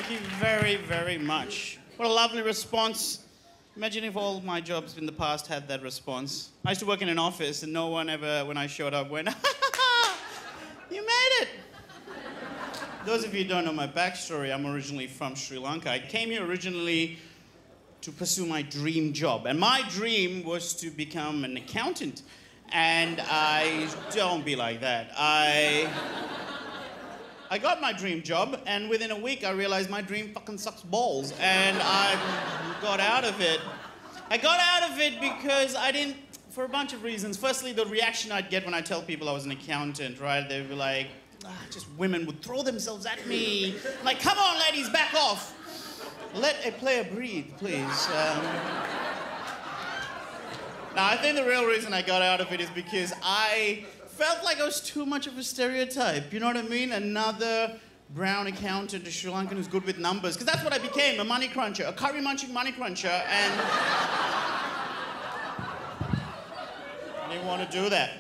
Thank you very, very much. What a lovely response. Imagine if all my jobs in the past had that response. I used to work in an office and no one ever, when I showed up, went, you made it. Those of you who don't know my backstory, I'm originally from Sri Lanka. I came here originally to pursue my dream job. And my dream was to become an accountant. And don't be like that. I got my dream job, and within a week I realized my dream fucking sucks balls, and I got out of it. I got out of it because I didn't, for a bunch of reasons. Firstly, the reaction I'd get when I tell people I was an accountant, right? They'd be like, just women would throw themselves at me. Like, come on, ladies, back off. Let a player breathe, please. Now, I think the real reason I got out of it is because I felt like I was too much of a stereotype, you know what I mean? Another brown accountant, a Sri Lankan who's good with numbers, because that's what I became, a money cruncher, a curry-munching money cruncher, and I didn't want to do that.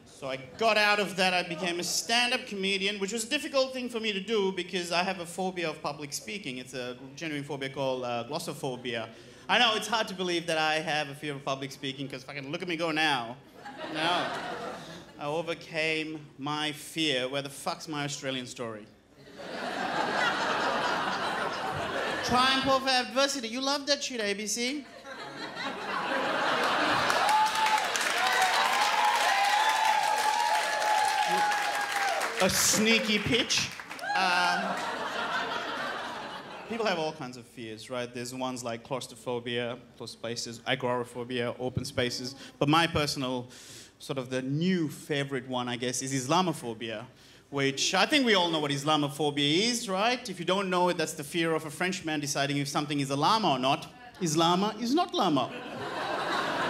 So I got out of that, I became a stand-up comedian, which was a difficult thing for me to do because I have a phobia of public speaking. It's a genuine phobia called glossophobia. I know, it's hard to believe that I have a fear of public speaking because fucking look at me go now. No. I overcame my fear. Where the fuck's my Australian story? Triumph over adversity. You love that shit, ABC? A sneaky pitch. People have all kinds of fears, right? There's ones like claustrophobia, closed spaces, agoraphobia, open spaces. But my personal, sort of the new favorite one, I guess, is Islamophobia, which I think we all know what Islamophobia is, right? If you don't know it, that's the fear of a Frenchman deciding if something is a llama or not. Islama is not llama.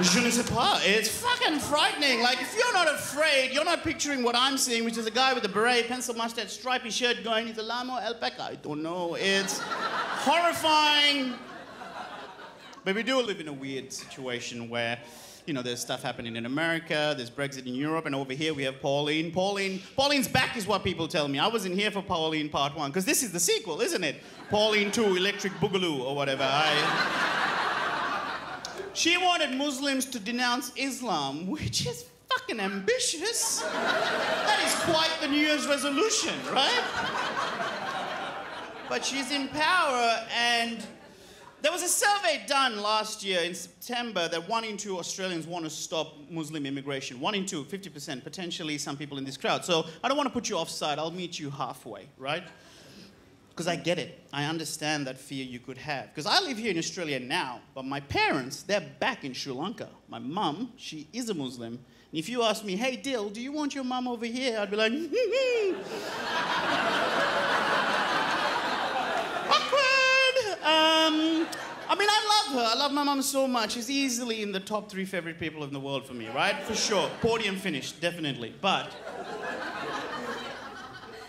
Je ne sais pas. It's fucking frightening. Like, if you're not afraid, you're not picturing what I'm seeing, which is a guy with a beret, pencil mustache, stripy shirt going, is a llama or alpaca? I don't know. It's horrifying. But we do live in a weird situation where, you know, there's stuff happening in America, there's Brexit in Europe, and over here we have Pauline. Pauline's back is what people tell me. I wasn't here for Pauline Part 1, because this is the sequel, isn't it? Pauline 2, Electric Boogaloo, or whatever. She wanted Muslims to denounce Islam, which is fucking ambitious. That is quite the New Year's resolution, right? But she's in power, and there was a survey done last year in September that 1 in 2 Australians want to stop Muslim immigration. 1 in 2, 50%, potentially some people in this crowd. So I don't want to put you offside, I'll meet you halfway, right? Because I get it. I understand that fear you could have. Because I live here in Australia now, but my parents, they're back in Sri Lanka. My mum, she is a Muslim. And if you ask me, hey, Dil, do you want your mum over here? I'd be like, awkward. I mean, I love her. I love my mum so much. She's easily in the top 3 favorite people in the world for me, right? For sure. Podium finish, definitely. But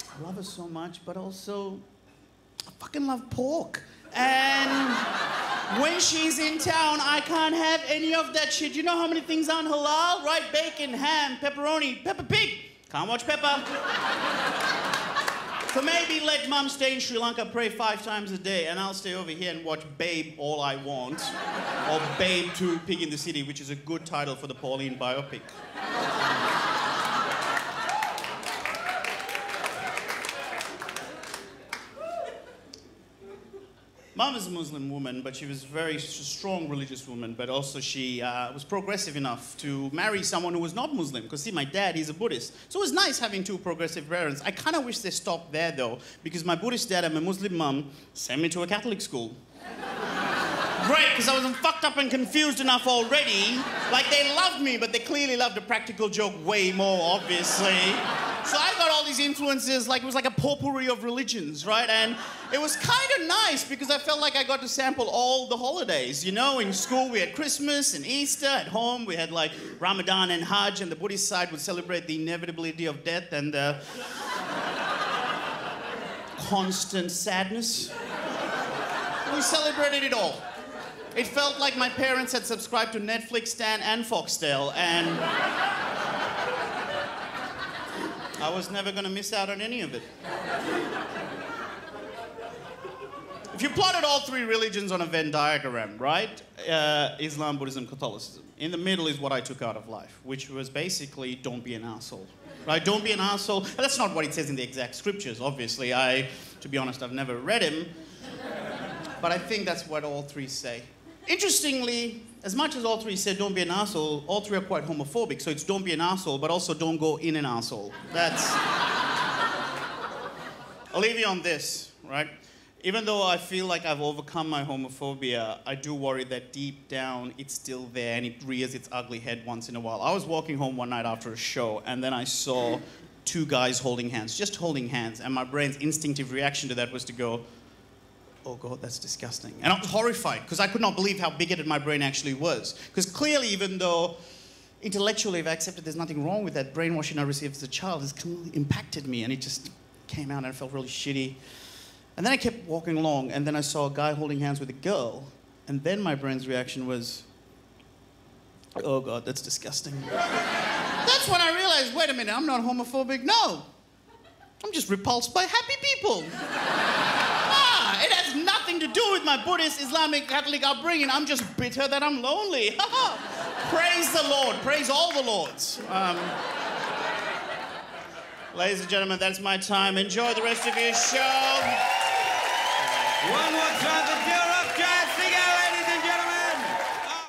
I love her so much, but also I fucking love pork. And when she's in town, I can't have any of that shit. You know how many things aren't halal, right? Bacon, ham, pepperoni, Peppa Pig. Can't watch Peppa. So maybe let mum stay in Sri Lanka, pray 5 times a day, and I'll stay over here and watch Babe All I Want, or Babe 2, Pig in the City, which is a good title for the Pauline biopic. Mum is a Muslim woman, but she was a very strong religious woman, but also she was progressive enough to marry someone who was not Muslim. Because see, my dad, he's a Buddhist. So it was nice having 2 progressive parents. I kind of wish they stopped there, though, because my Buddhist dad and my Muslim mum sent me to a Catholic school. Great, because I wasn't fucked up and confused enough already. Like, they loved me, but they clearly loved a practical joke way more, obviously. So I got all these influences, like it was like a potpourri of religions, right? And it was kind of nice because I felt like I got to sample all the holidays. You know, in school we had Christmas and Easter. At home we had like Ramadan and Hajj, and the Buddhist side would celebrate the inevitability of death and the constant sadness. We celebrated it all. It felt like my parents had subscribed to Netflix, Stan, and Foxtel, and I was never going to miss out on any of it. If you plotted all three religions on a Venn diagram, right? Islam, Buddhism, Catholicism. In the middle is what I took out of life, which was basically don't be an asshole. Right? Don't be an asshole. That's not what it says in the exact scriptures, obviously. To be honest, I've never read him. But I think that's what all three say. Interestingly, as much as all three said don't be an asshole, all three are quite homophobic. So it's don't be an asshole, but also don't go in an asshole. That's... I'll leave you on this, right? Even though I feel like I've overcome my homophobia, I do worry that deep down it's still there and it rears its ugly head once in a while. I was walking home one night after a show and then I saw two guys holding hands, just holding hands, and my brain's instinctive reaction to that was to go, oh God, that's disgusting. And I was horrified because I could not believe how bigoted my brain actually was. Because clearly, even though intellectually I've accepted there's nothing wrong with that, brainwashing I received as a child has clearly impacted me and it just came out and I felt really shitty. And then I kept walking along, and then I saw a guy holding hands with a girl, and then my brain's reaction was, oh God, that's disgusting. That's when I realized, wait a minute, I'm not homophobic, no. I'm just repulsed by happy people. It has nothing to do with my Buddhist, Islamic, Catholic upbringing. I'm just bitter that I'm lonely. Praise the Lord, praise all the Lords. Ladies and gentlemen, that's my time. Enjoy the rest of your show. One more time for